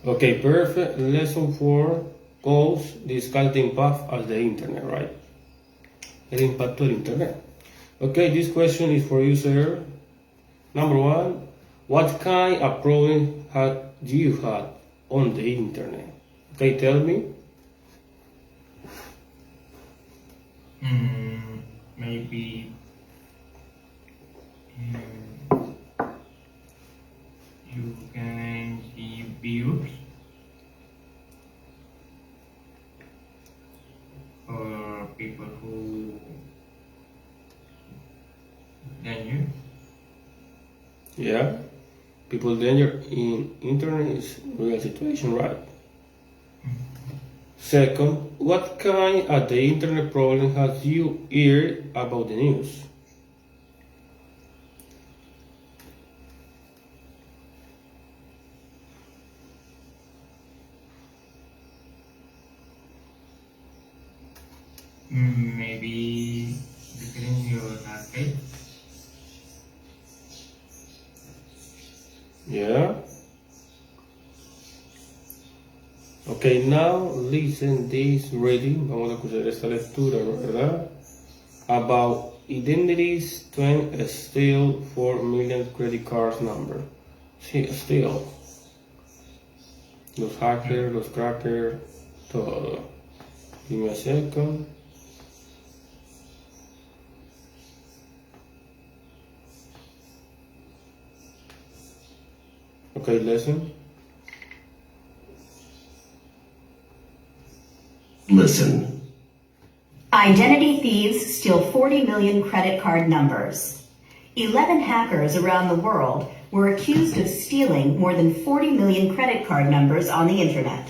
Okay, perfect. Lesson 4 goes discuss the impact of the internet, right? El impacto del internet. Okay, this question is for you, sir. Number 1, what kind of problem have you had on the internet? Okay, tell me. Maybe you can see views or people who danger. Yeah, people danger in internet is real situation, right? Second, what kind of the internet problem has you heard about the news? Maybe declaring your target. Yeah. Okay, now listen this reading. Vamos a escuchar esta lectura, ¿verdad? About identities twin steal 4 million credit cards number. Sí, steal. Los hackers, los crackers, todo. Give me a second. Okay, listen. Listen. Identity thieves steal 40 million credit card numbers. 11 hackers around the world were accused of stealing more than 40 million credit card numbers on the internet.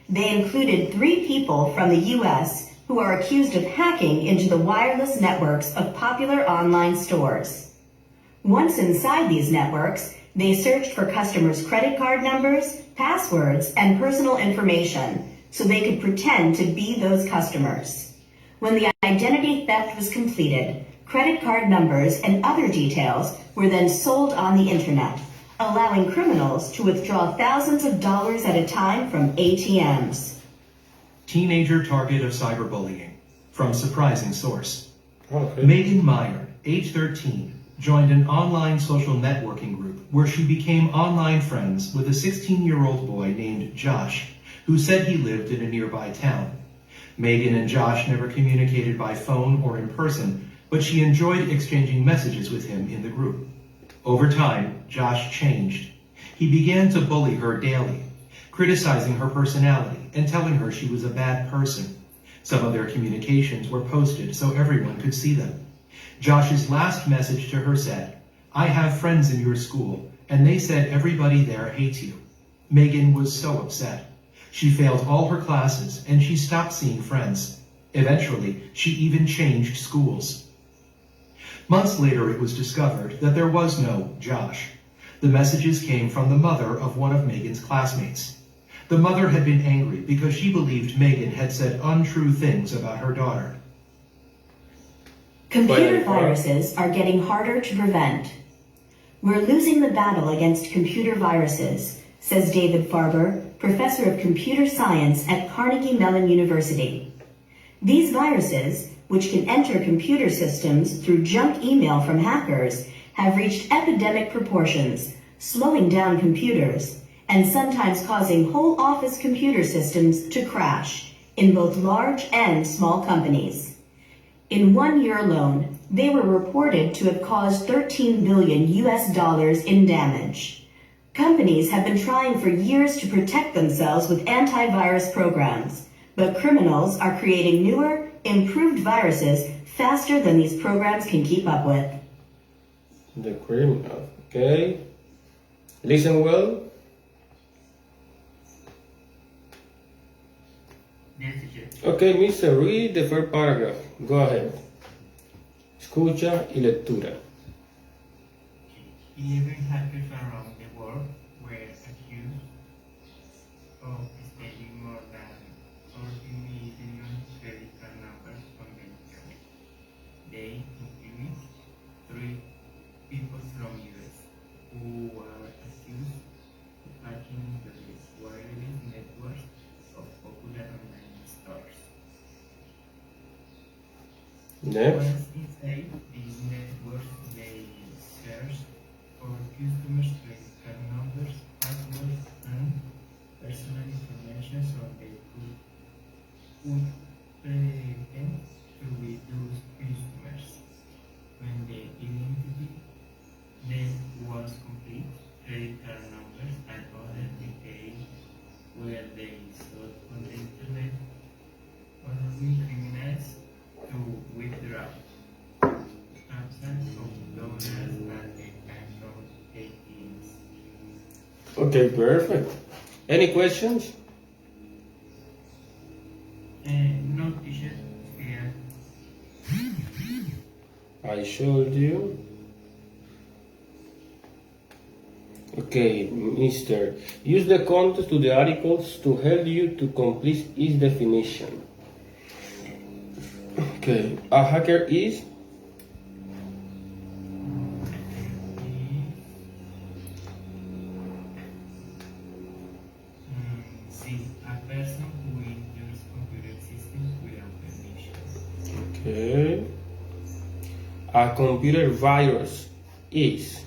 They included 3 people from the US who are accused of hacking into the wireless networks of popular online stores. Once inside these networks, they searched for customers' credit card numbers, passwords, and personal information so they could pretend to be those customers. When the identity theft was completed, credit card numbers and other details were then sold on the internet, allowing criminals to withdraw thousands of dollars at a time from ATMs. Teenager target of cyberbullying. From surprising source. Okay. Megan Meyer, age 13, joined an online social networking group where she became online friends with a 16-year-old boy named Josh, who said he lived in a nearby town. Megan and Josh never communicated by phone or in person, but she enjoyed exchanging messages with him in the group. Over time, Josh changed. He began to bully her daily, criticizing her personality and telling her she was a bad person. Some of their communications were posted so everyone could see them. Josh's last message to her said, "I have friends in your school, and they said everybody there hates you." Megan was so upset. She failed all her classes, and she stopped seeing friends. Eventually, she even changed schools. Months later, it was discovered that there was no Josh. The messages came from the mother of one of Megan's classmates. The mother had been angry because she believed Megan had said untrue things about her daughter. Computer viruses are getting harder to prevent. We're losing the battle against computer viruses, says David Farber, professor of computer science at Carnegie Mellon University. These viruses, which can enter computer systems through junk email from hackers, have reached epidemic proportions, slowing down computers, and sometimes causing whole office computer systems to crash in both large and small companies. In 1 year alone, they were reported to have caused $13 billion in damage. Companies have been trying for years to protect themselves with antivirus programs, but criminals are creating newer, improved viruses faster than these programs can keep up with. The criminal. Okay. Listen well. Okay, Mr. Read the first paragraph. Go ahead. Escucha y lectura. 11 hackers around the world were accused of stealing more than 40 million credit card numbers from the internet. They included 3 people from US who were accused of hacking into the wireless Next. Once inside these networks, they search for customers' credit card numbers, passwords, and personal information so they could pretend to be those customers. When the identity then was complete, credit card numbers and other details where they sold on the internet, allowing criminals to withdraw thousands of dollars at the bank of ATMs. Okay, perfect. Any questions? No teacher here. I showed you. Okay, Mister. Use the context to the articles to help you to complete each definition. Okay, a hacker is C. A person who enters computer systems without permission. okay. A computer virus is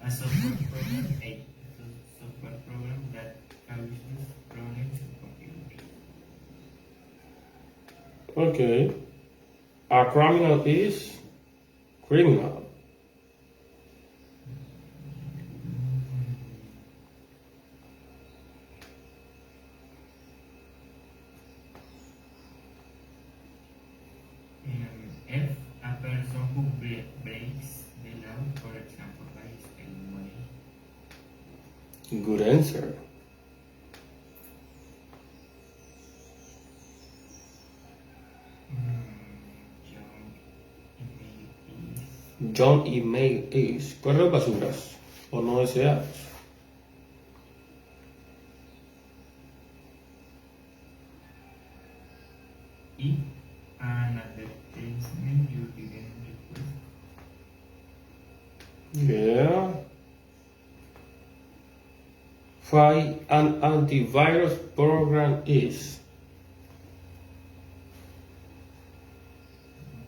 A software program, A software program that causes problems in computers. okay. A criminal is criminal. F. A person who breaks the law, for example, by stealing money. Good answer. Junk email is John email is correo basuras o no deseados. E. An advertisement you didn't request. Yeah. 5. An antivirus program is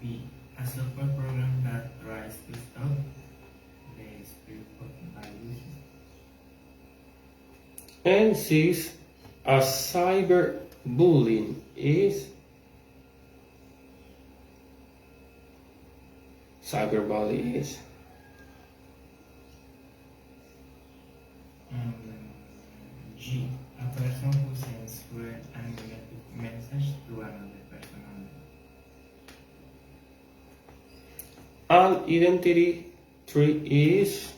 B. A software program that tries to stop the spread of viruses. and 6. A cyberbullying is cyberbullying is G. A person who sends cruel and negative message to another person. an identity tree is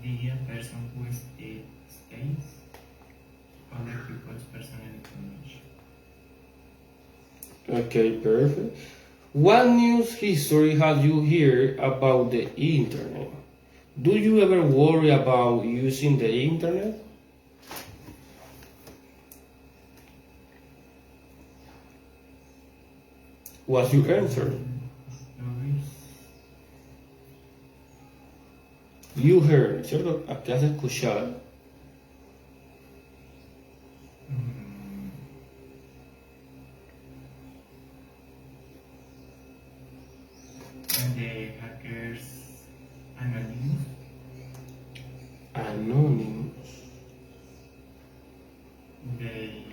D. A person who states other people's personal information. okay, perfect. What news history have you heard about the internet? Do you ever worry about using the internet? What's your answer? Stories. You heard, ¿cierto? Aquí has escuchado. And the hackers anonymous. Anonymous. They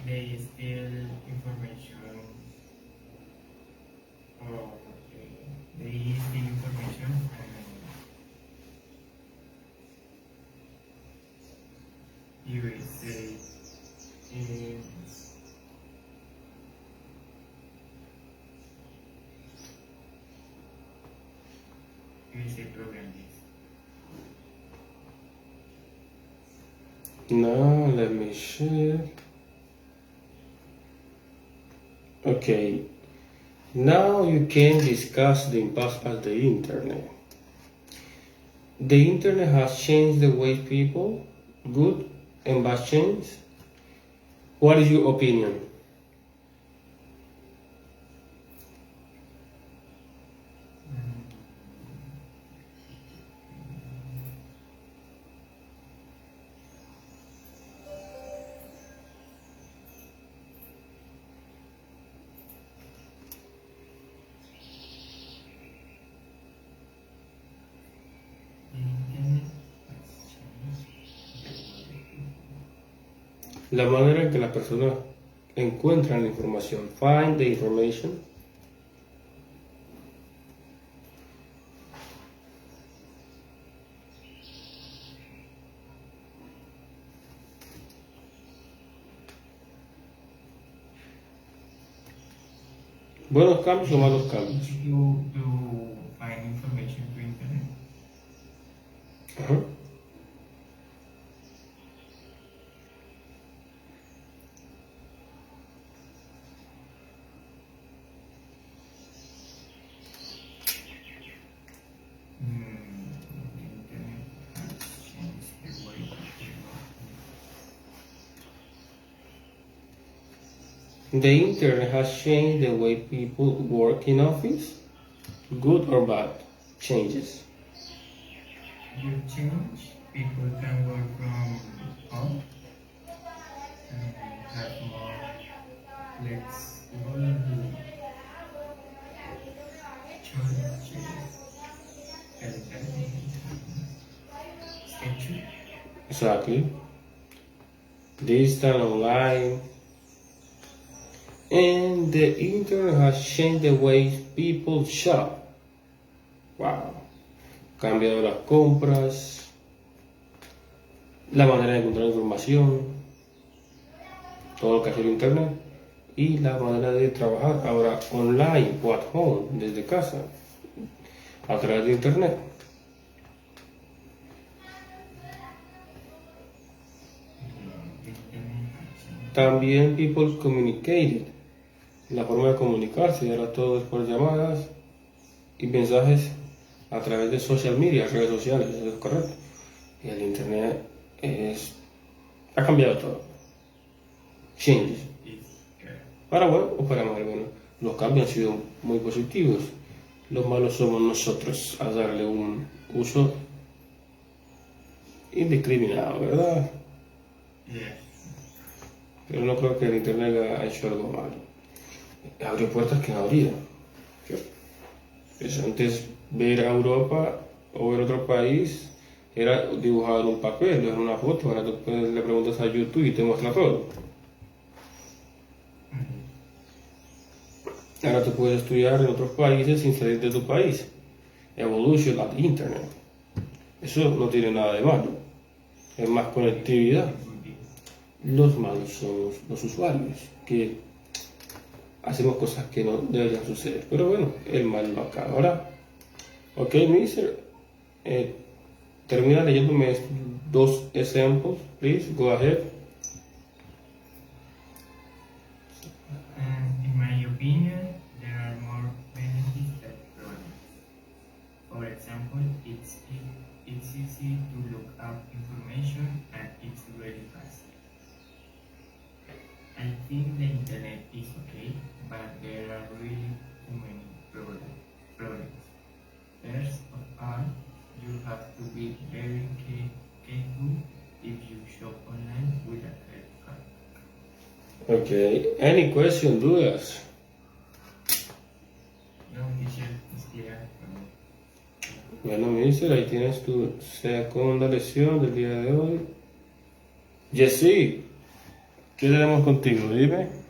they steal information or they steal information and you will say program this. Now let me share. Okay. Now you can discuss the impact of the internet. The internet has changed the way people, good and bad change. What is your opinion? La manera en que las personas encuentran la información. Find the information. Buenos cambios o malos cambios. You find information through internet. Ajá. The internet has changed the way people work in office. The internet has changed the way people work in office. Good or bad changes. You change, people can work from home and have more flexible choices and schedule. Exactly. Digital, online. And the internet has changed the way people shop. Wow. Cambiado las compras, la manera de encontrar información, todo lo que hace el internet y la manera de trabajar ahora online o at home, desde casa, a través de internet. También people communicated, la forma de comunicarse, ahora todo es por llamadas y mensajes a través de social media, redes sociales, eso es correcto. Y el internet ha cambiado todo. Changes. Para bueno o para mal, bueno, los cambios han sido muy positivos. Los malos somos nosotros a darle un uso indiscriminado, ¿verdad? Yes. Pero no creo que el internet haya hecho algo malo. Abrió puertas que no abría. Pues antes ver a Europa o ver otro país era dibujado en un papel o en una foto. Ahora tú le preguntas a YouTube y te muestra todo. Ahora tú puedes estudiar en otros países sin salir de tu país. Evolution of the Internet. Eso no tiene nada de malo. Es más conectividad. Los malos somos los usuarios, que hacemos cosas que no deberían suceder. Pero bueno, el mal no acaba. Ahora, ok, mister, termina leyéndome dos ejemplos, please, go ahead. In my opinion, there are more benefits than problems. For example, it's easy to look up information and it's really fast. I think the internet is okay, but there are really too many problems. First of all, you have to be very careful if you shop online with a credit card. Okay, any question, dudas? No, teacher, it's clear. Bueno, mister, ahí tienes tu segunda lección del día de hoy. Jessy, ¿qué tenemos contigo? Dime.